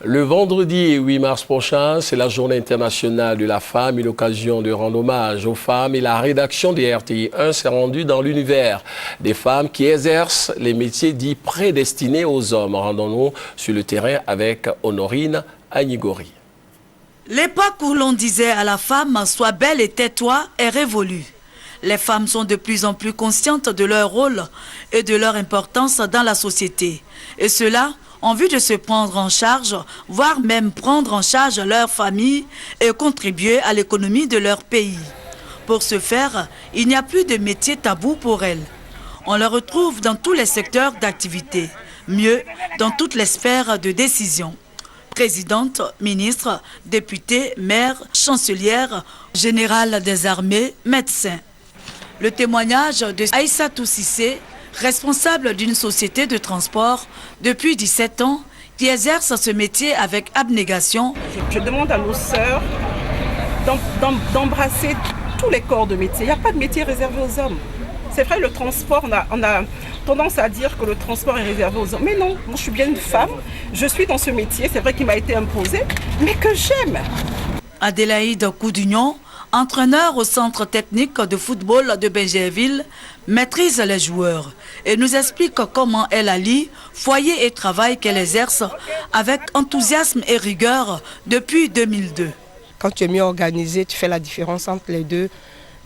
Le vendredi 8 mars prochain, c'est la journée internationale de la femme, une occasion de rendre hommage aux femmes. Et la rédaction des RTI 1 s'est rendue dans l'univers des femmes qui exercent les métiers dits prédestinés aux hommes. Rendons-nous sur le terrain avec Honorine Agnigori. L'époque où l'on disait à la femme « sois belle et tais-toi » est révolue. Les femmes sont de plus en plus conscientes de leur rôle et de leur importance dans la société. Et cela en vue de se prendre en charge, voire même prendre en charge leur famille et contribuer à l'économie de leur pays. Pour ce faire, il n'y a plus de métier tabou pour elles. On les retrouve dans tous les secteurs d'activité, mieux, dans toutes les sphères de décision. Présidente, ministre, députée, maire, chancelière, générale des armées, médecin. Le témoignage de Aïssatou Cissé, responsable d'une société de transport depuis 17 ans, qui exerce ce métier avec abnégation. Je demande à nos sœurs d'embrasser tous les corps de métier. Il n'y a pas de métier réservé aux hommes. C'est vrai, le transport, on a tendance à dire que le transport est réservé aux hommes. Mais non, moi je suis bien une femme, je suis dans ce métier, c'est vrai qu'il m'a été imposé, mais que j'aime. Adélaïde Coudugnon, entraîneur au centre technique de football de Benjerville, maîtrise les joueurs et nous explique comment elle allie foyer et travail qu'elle exerce avec enthousiasme et rigueur depuis 2002. Quand tu es mieux organisé, tu fais la différence entre les deux,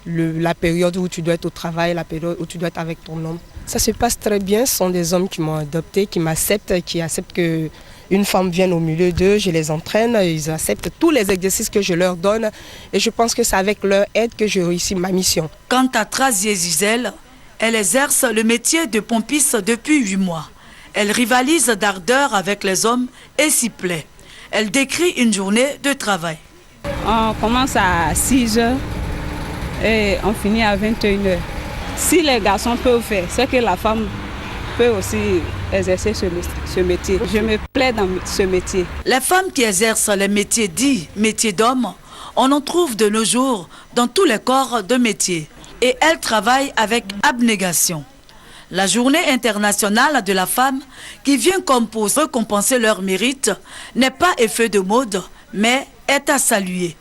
la période où tu dois être au travail, la période où tu dois être avec ton homme. Ça se passe très bien, ce sont des hommes qui m'ont adopté, qui m'acceptent, qui acceptent qu'une femme vienne au milieu d'eux, je les entraîne, ils acceptent tous les exercices que je leur donne et je pense que c'est avec leur aide que je réussis ma mission. Quant à Trazier Zizel, elle exerce le métier de pompiste depuis 8 mois. Elle rivalise d'ardeur avec les hommes et s'y plaît. Elle décrit une journée de travail. On commence à 6 h et on finit à 21 h. Si les garçons peuvent faire, c'est que la femme peut aussi exercer ce métier. Je me plais dans ce métier. Les femmes qui exercent les métiers dits métiers d'hommes, on en trouve de nos jours dans tous les corps de métier. Et elles travaillent avec abnégation. La journée internationale de la femme, qui vient comme pour récompenser leur mérite, n'est pas effet de mode, mais est à saluer.